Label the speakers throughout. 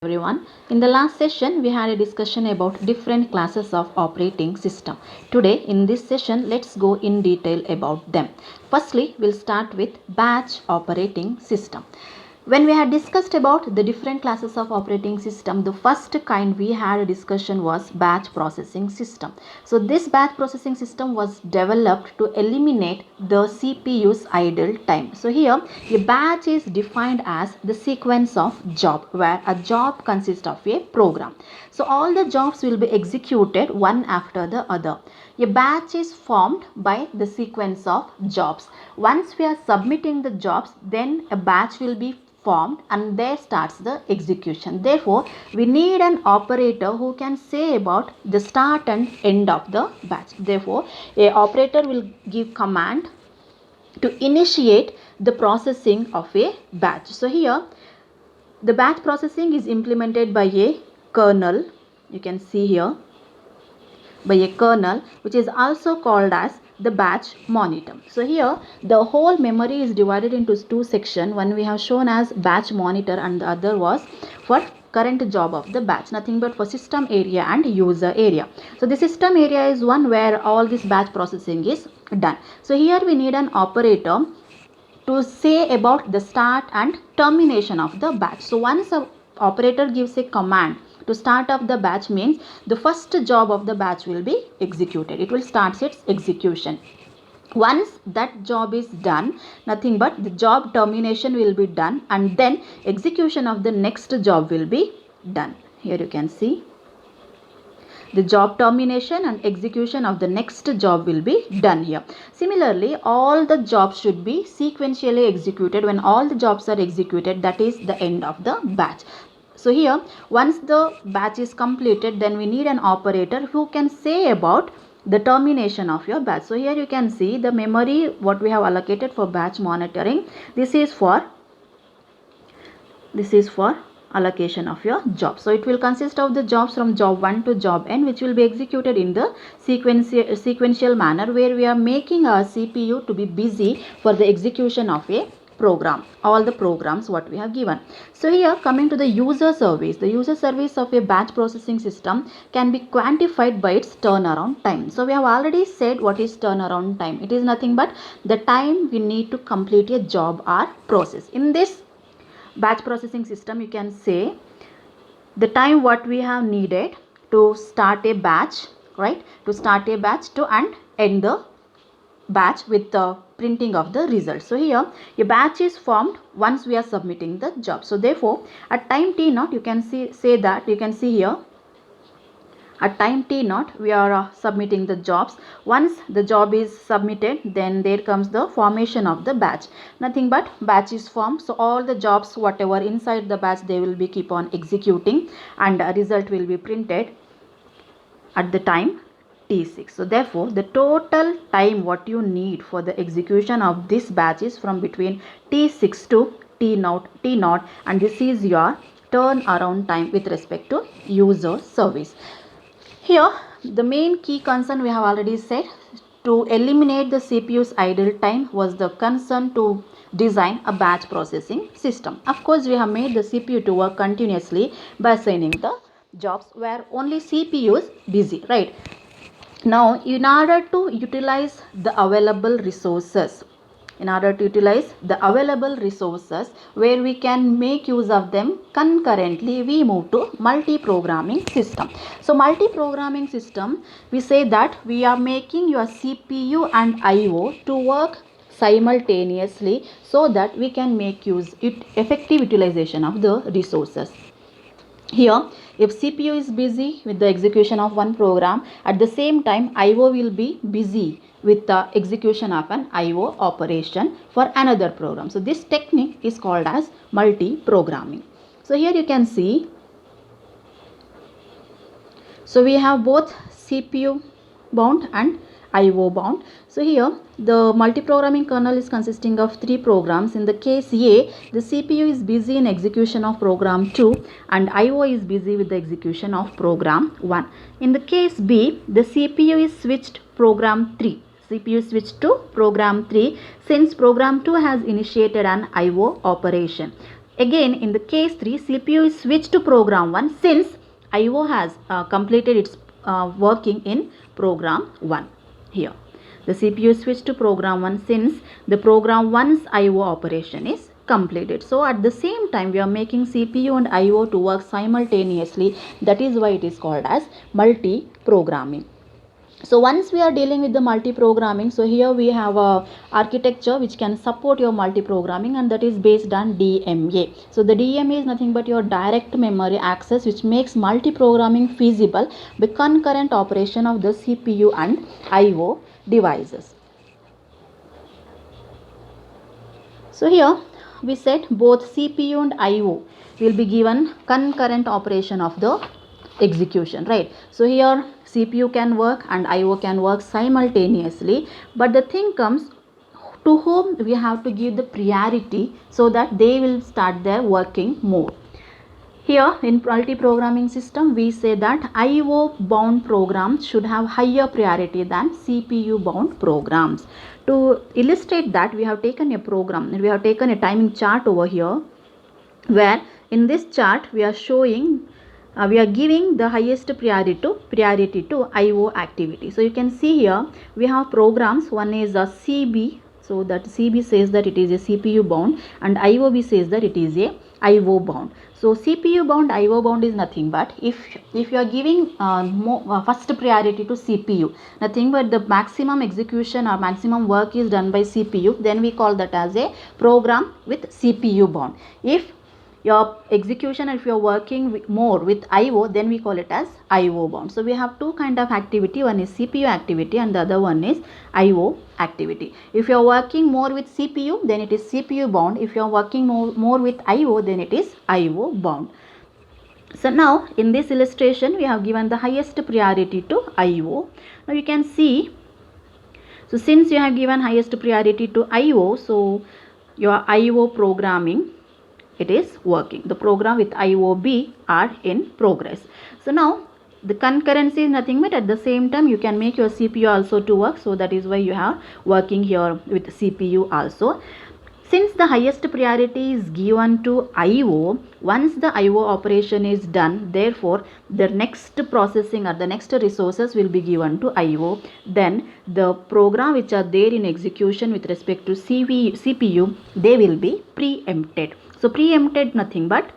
Speaker 1: Everyone. In the last session, we had a discussion about different classes of operating system. Today, in this session, let's go in detail about them. Firstly, we'll start with batch operating system. When we had discussed about the different classes of operating system, the first kind we had a discussion was batch processing system. So this batch processing system was developed to eliminate the CPU's idle time. So here a batch is defined as the sequence of job, where a job consists of a program. So all the jobs will be executed one after the other. A batch is formed by the sequence of jobs. Once we are submitting the jobs, then a batch will be formed and there starts the execution. Therefore, we need an operator who can say about the start and end of the batch. Therefore, a operator will give command to initiate the processing of a batch. So here the batch processing is implemented by a kernel. You can see here by a kernel, which is also called as the batch monitor. So here the whole memory is divided into two sections. One we have shown as batch monitor and the other was for current job of the batch, nothing but for system area and user area. So the system area is one where all this batch processing is done. So here we need an operator to say about the start and termination of the batch. So once a operator gives a command to start of the batch, means the first job of the batch will be executed. It will start its execution. Once that job is done, nothing but the job termination will be done and then execution of the next job will be done. Here you can see the job termination and execution of the next job will be done here. Similarly, all the jobs should be sequentially executed. When all the jobs are executed, that is the end of the batch. So here, once the batch is completed, then we need an operator who can say about the termination of your batch. So here you can see the memory what we have allocated for batch monitoring. This is for allocation of your job. So it will consist of the jobs from job 1 to job n, which will be executed in the sequential manner, where we are making our CPU to be busy for the execution of a program, all the programs what we have given. So here coming to the user service, the user service of a batch processing system can be quantified by its turnaround time. So we have already said what is turnaround time. It is nothing but the time we need to complete a job or process. In this batch processing system, you can say the time what we have needed to start a batch, right, to start a batch to and end the batch with the printing of the result. So here a batch is formed once we are submitting the job. So therefore at time t0, you can see here at time t0 we are submitting the jobs. Once the job is submitted, then there comes the formation of the batch. Nothing but batch is formed. So all the jobs whatever inside the batch, they will be keep on executing and a result will be printed at the time t6. So therefore the total time what you need for the execution of this batch is from between t6 to t0, and this is your turnaround time with respect to user service. Here the main key concern we have already said, to eliminate the CPU's idle time was the concern to design a batch processing system. Of course, we have made the CPU to work continuously by assigning the jobs where only CPU is busy, right? Now, in order to utilize the available resources, where we can make use of them concurrently, we move to multi-programming system. So multi-programming system, we say that we are making your CPU and IO to work simultaneously so that we can make effective utilization of the resources. Here, if CPU is busy with the execution of one program, at the same time IO will be busy with the execution of an IO operation for another program. So this technique is called as multi-programming. So here you can see, so we have both CPU bound and IO bound. So here the multi-programming kernel is consisting of 3 programs. In the case A, the CPU is busy in execution of program 2 and IO is busy with the execution of program 1. In the case B, the CPU is switched to program 3 since program 2 has initiated an IO operation. Again, in the case 3, CPU is switched to program 1 since IO has completed its working in program 1 here. The CPU is switched to program 1 since the program 1's IO operation is completed. So at the same time we are making CPU and IO to work simultaneously. That is why it is called as multi-programming. So once we are dealing with the multi-programming, so here we have a architecture which can support your multi-programming, and that is based on DMA. So the DMA is nothing but your direct memory access, which makes multi-programming feasible by concurrent operation of the CPU and IO devices. So here we said both CPU and IO will be given concurrent operation of the execution, right? So here CPU can work and IO can work simultaneously, but the thing comes, to whom we have to give the priority so that they will start their working more. Here in multi-programming system, we say that IO bound programs should have higher priority than CPU bound programs. To illustrate that, we have taken a program, we have taken a timing chart over here, where in this chart we are showing we are giving the highest priority to IO activity. So you can see here we have programs. One is a CB, so that CB says that it is a CPU bound, and IOB says that it is a IO bound. So CPU bound, IO bound is nothing but if you are giving first priority to CPU, nothing but the maximum execution or maximum work is done by CPU, then we call that as a program with CPU bound. If your execution, if you are working more with IO, then we call it as IO bound. So we have two kind of activity. One is CPU activity and the other one is IO activity. If you are working more with CPU, then it is CPU bound. If you are working more with IO, then it is IO bound. So now in this illustration we have given the highest priority to IO. Now you can see, so since you have given highest priority to IO, so your IO programming, it is working. The program with IOB are in progress. So now the concurrency is nothing but at the same time you can make your CPU also to work. So that is why you are working here with CPU also. Since the highest priority is given to IO, once the IO operation is done, therefore the next processing or the next resources will be given to IO. Then the program which are there in execution with respect to CPU, they will be preempted. So preempted nothing but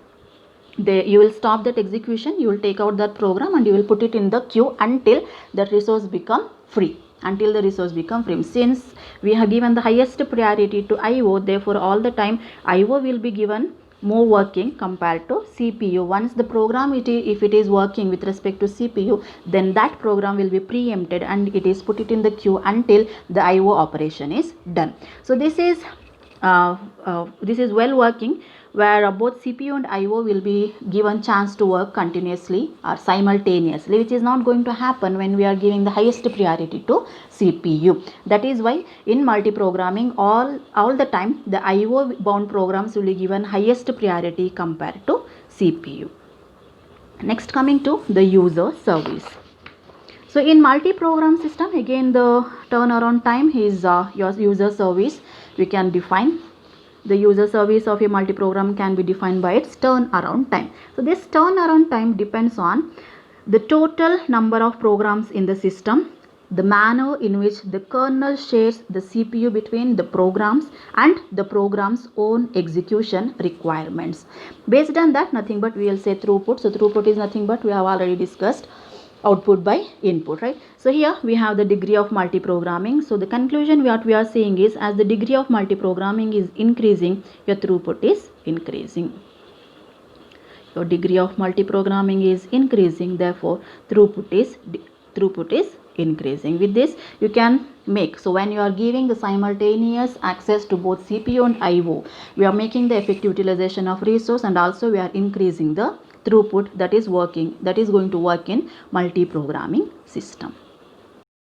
Speaker 1: you will stop that execution, you will take out that program and you will put it in the queue until that resource become free. Until the resource become free. Since we have given the highest priority to IO, therefore all the time IO will be given more working compared to CPU. Once the program if it is working with respect to CPU, then that program will be preempted and it is put it in the queue until the IO operation is done. So this is well working, where both CPU and IO will be given chance to work continuously or simultaneously, which is not going to happen when we are giving the highest priority to CPU. That is why in multi-programming all the time the IO bound programs will be given highest priority compared to CPU. Next, coming to the user service. So in multi-program system, again the turnaround time is your user service. We can define the user service of a multi-program can be defined by its turnaround time. So this turnaround time depends on the total number of programs in the system, the manner in which the kernel shares the CPU between the programs, and the program's own execution requirements. Based on that, nothing but we will say throughput. So throughput is nothing but we have already discussed output by input, right? So here we have the degree of multi-programming. So the conclusion what we are saying is, as the degree of multi-programming is increasing, your throughput is increasing. Your degree of multi-programming is increasing, therefore throughput is increasing. With this you can make, so when you are giving the simultaneous access to both CPU and IO, we are making the effective utilization of resource, and also we are increasing the throughput that is going to work in multi-programming system.